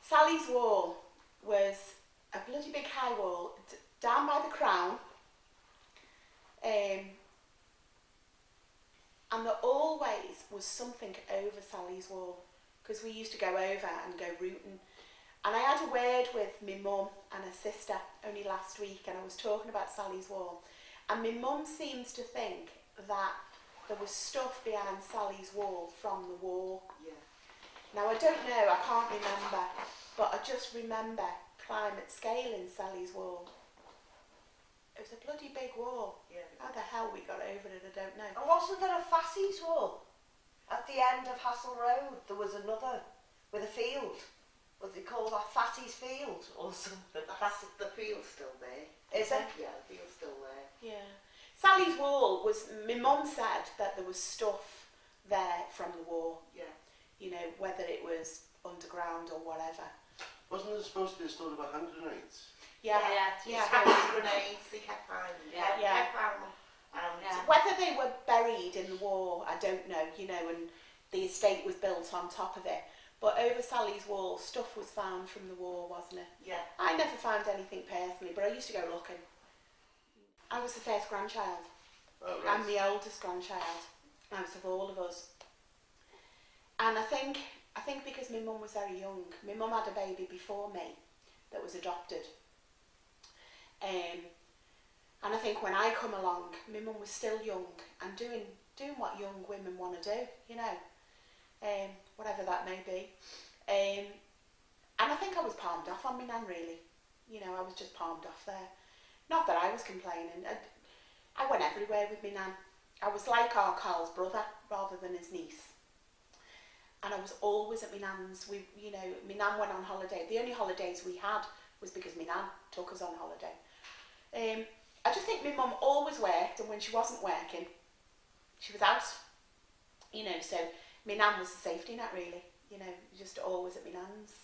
Sally's wall was a bloody big high wall down by the Crown, and there always was something over Sally's wall, because we used to go over and go rooting. And I had a word with my mum and her sister only last week, and I was talking about Sally's wall, and my mum seems to think that there was stuff behind Sally's wall from the war. Yeah. Now I don't know, I can't remember, but I just remember climate scaling Sally's wall. It was a bloody big wall. Yeah. How the hell we got over it, I don't know. And wasn't there a Fassie's wall? At the end of Hassel Road, there was another with a field. What do they call that? Fassie's Field or something? The field's still there. Is it? Yeah, the field's still there. Yeah. Sally's wall was, my mum said that there was stuff there from the war. Yeah. You know, whether it was underground or whatever. Wasn't there supposed to be a story about hand grenades? Yeah. Yeah. Hand grenades, they kept finding. Yeah. Kept finding them. So whether they were buried in the war, I don't know, you know, and the estate was built on top of it. But over Sally's wall, stuff was found from the war, wasn't it? Yeah. I never found anything personally, but I used to go looking. I was the first grandchild. Oh, right. I'm the oldest grandchild out of all of us. And I think because my mum was very young, my mum had a baby before me that was adopted. And I think when I come along, my mum was still young and doing what young women want to do, you know, whatever that may be. And I think I was palmed off on my nan, really. You know, I was just palmed off there. Not that I was complaining. I went everywhere with my nan. I was like our Carl's brother rather than his niece. And I was always at my nan's. You know, my nan went on holiday. The only holidays we had was because my nan took us on holiday. I just think my mum always worked, and when she wasn't working, she was out. You know, so my nan was the safety net, really. You know, just always at my nan's.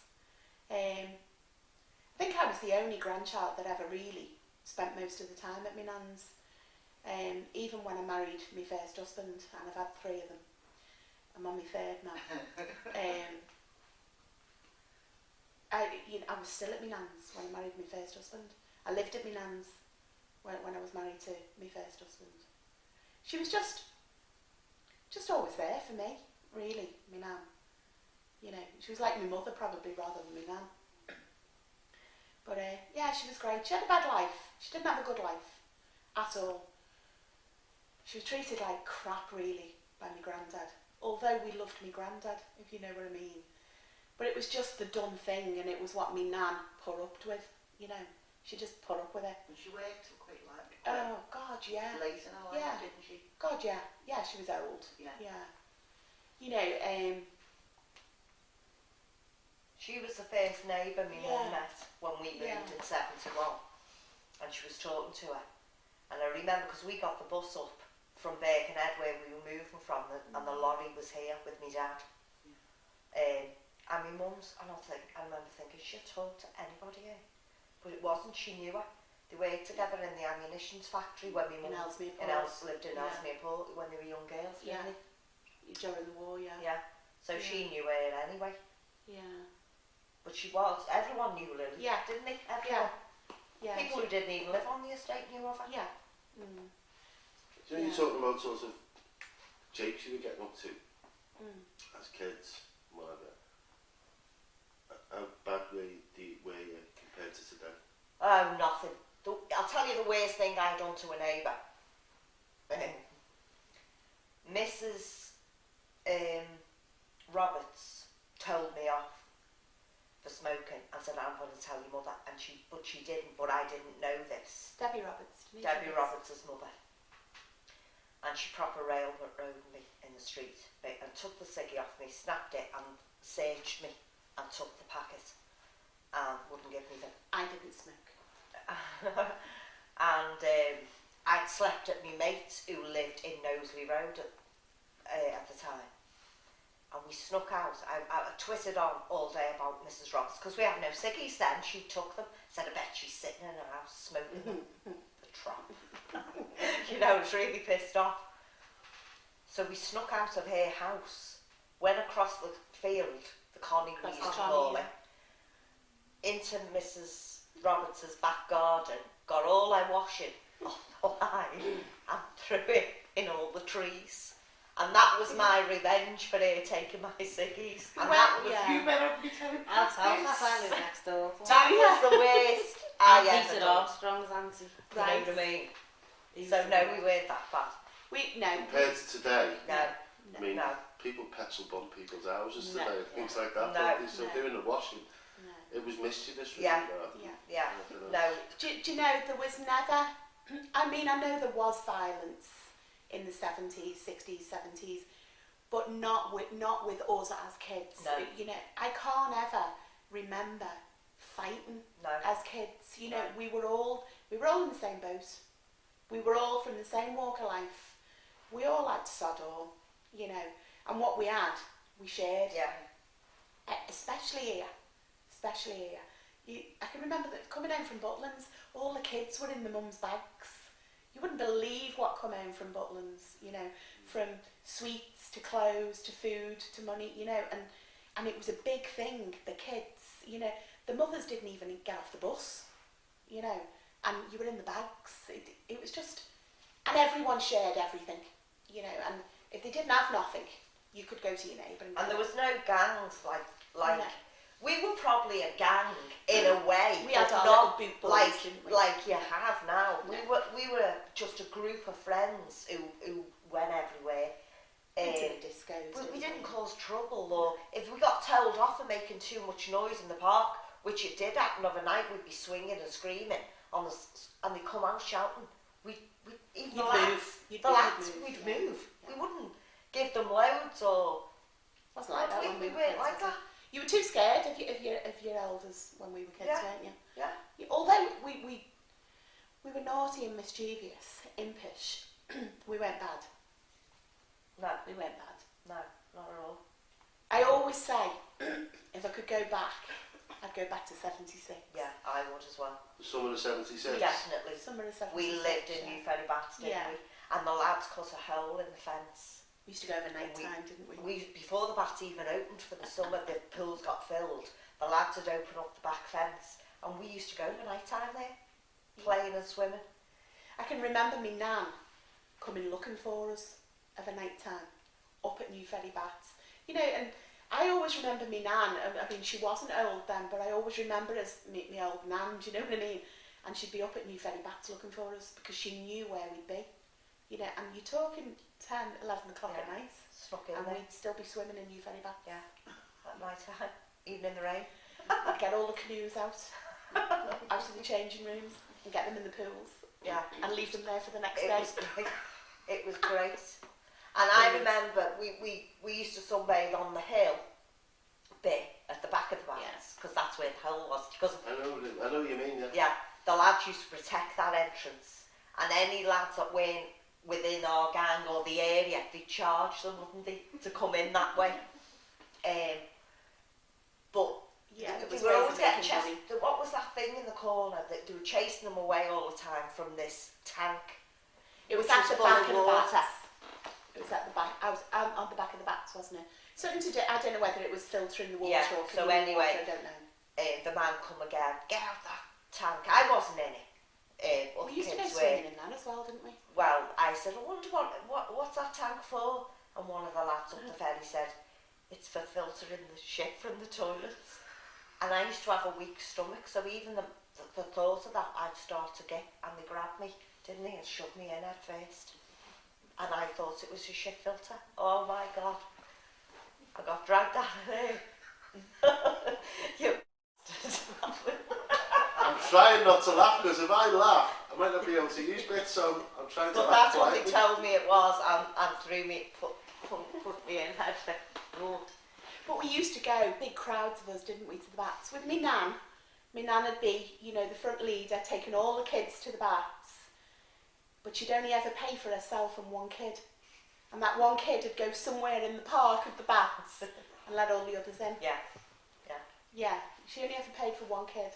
I think I was the only grandchild that ever really spent most of the time at my nan's. Even when I married my first husband, and I've had 3 of them. I'm on my 3rd now. I was still at my nan's when I married my first husband. I lived at my nan's when I was married to my first husband. She was just always there for me, really, my nan. You know, she was like my mother probably rather than my nan. But yeah, she was great. She had a bad life. She didn't have a good life at all. She was treated like crap, really, by my granddad. Although we loved my granddad, if you know what I mean. But it was just the done thing, and it was what my nan put up with, you know. She just put up with it. And she worked till quite Oh, God, yeah. late in her life, didn't she? God, yeah. Yeah, she was old. Yeah. You know, She was the first neighbour my mum Yeah. met when we moved in 71, and she was talking to her. And I remember, because we got the bus up from Birkenhead where we were moving from, and the lorry was here with my dad. And my mum's, and I remember thinking, she'll talk to anybody here. But it wasn't, she knew her. They worked together in the ammunitions factory when my mum lived in Ellesmere Port when they were young girls, didn't they? During the war, yeah. Yeah. So she knew her anyway. Yeah. But she was, everyone knew Lily, didn't they? Everyone. Yeah. People who didn't even live on the estate knew of her. Yeah. Mm. So you're talking about sort of japes you were getting up to as kids, whatever. How bad were you compared to today? Oh, nothing. I'll tell you the worst thing I done to a neighbour. Mrs. Roberts told me off for smoking. I said, I'm going to tell your mother, but she didn't, but I didn't know this. Debbie Roberts. Debbie Roberts' mother. And she proper railroaded me in the street and took the ciggy off me, snapped it and searched me and took the packet and wouldn't give me them. I didn't smoke. And I'd slept at my mates who lived in Knowsley Road at the time. And we snuck out. I twittered on all day about Mrs. Roberts, because we had no ciggies then. She took them, said, I bet she's sitting in her house smoking the trap. You know, I was really pissed off. So we snuck out of her house, went across the field, the conning we used to call it, into Mrs. Roberts's back garden, got all her washing off the line and threw it in all the trees. And that was my revenge for her taking my ciggies. And that was, You better be telling I'll us tell this. us, I live next door. that was the worst I I'm ever Peter done. Armstrong's auntie. You know what I mean? He So used to no, do we weren't that bad. No. Compared to today, No, I mean, no. people pencil bomb people's houses No. today, things like that. No. Don't they? So No. doing the washing, No. it was mischievous. Yeah. Yeah. Yeah, I don't know. no. Do you know, there was never, I mean, I know there was violence in the 70s, 60s, 70s, but not with us as kids. No. You know, I can't ever remember fighting No. as kids. You know, No. we were all in the same boat. We were all from the same walk of life. We all had sod all, you know, and what we had, we shared. Yeah. Especially here. I can remember that coming home from Butlins, all the kids were in the mum's bags. You wouldn't believe what come home from Butlins, you know, from sweets to clothes to food to money, you know, and it was a big thing, the kids, you know, the mothers didn't even get off the bus, you know, and you were in the bags. It was just, and everyone shared everything, you know, and if they didn't have nothing, you could go to your neighbour And there go. was no gangs like No. we were probably a gang in a way, We had but our not little boot boys, like didn't we? like you have now. No. We were just a group of friends who went everywhere. We did discos. We didn't didn't cause trouble, or if we got told off for making too much noise in the park, which it did happen overnight, we'd be swinging and screaming on and they'd come out shouting. Even the lads, You'd the lads, move, we'd yeah. move. We wouldn't give them loads or. Wasn't like that when we we weren't were like kids, was that. it? You were too scared of your elders when we were kids, Yeah. weren't you? Yeah. Although we were naughty and mischievous, impish, we weren't bad. No, We weren't bad. no, not at all. I always say, if I could go back, I'd go back to 76. Yeah, I would as well. The summer of '76. Definitely. Summer of 76. We lived in yeah. New Ferry Bats, didn't Yeah. we? And the lads cut a hole in the fence. We used to go over night time, didn't we? Before the bats even opened for the summer, the pools got filled. The lads had opened up the back fence, and we used to go over night time there, playing and swimming. I can remember me nan coming looking for us of a night time up at New Ferry Bats. You know, and I always remember me nan, I mean, she wasn't old then, but I always remember as me old nan, do you know what I mean? And she'd be up at New Ferry Bats looking for us because she knew where we'd be. You know, and you're talking 10, 11 o'clock at night, Snuck in and there. we'd still be swimming in New Ferry Bats. Yeah, at night time, even in the rain. We'd get all the canoes out of the changing rooms and get them in the pools Yeah, and leave them there for the next it day. was great. It was great. And I remember we used to sunbathe on the hill bit at the back of the bats because that's where the hole was. Because I know what you mean, yeah. yeah, the lads used to protect that entrance, and any lads that weren't within our gang or the area, they'd charge them, wouldn't they, to come in that way. But Yeah, they it was were always ways of getting making chased. What was that thing in the corner that they were chasing them away all the time from this tank? It was which at the full back of the water. bats. It was at the back. I was on the back of the bats, wasn't it? Something to do. I don't know whether it was filtering the water Yeah, or so cleaning the anyway, water, I don't know. The man come again, get out that tank. I wasn't in it. Other We used to go kids were. swimming in that as well, didn't we? Well, I said, I wonder what's that tank for? And one of the lads up the ferry said, it's for filtering the shit from the toilets. And I used to have a weak stomach, so even the thought of that, I'd start to get, and they grabbed me, didn't they, and shoved me in head first. And I thought it was a shit filter. Oh my God. I got dragged out of there. You I'm trying not to laugh because if I laugh, I might not be able to use bits, so I'm trying to But laugh that's what they quietly. told me it was, and threw me, put me in head first. Oh. But we used to go, big crowds of us, didn't we, to the bats. With me nan would be, you know, the front leader, taking all the kids to the bats. But she'd only ever pay for herself and one kid. And that one kid would go somewhere in the park of the bats and let all the others in. Yeah. Yeah, she only ever paid for one kid.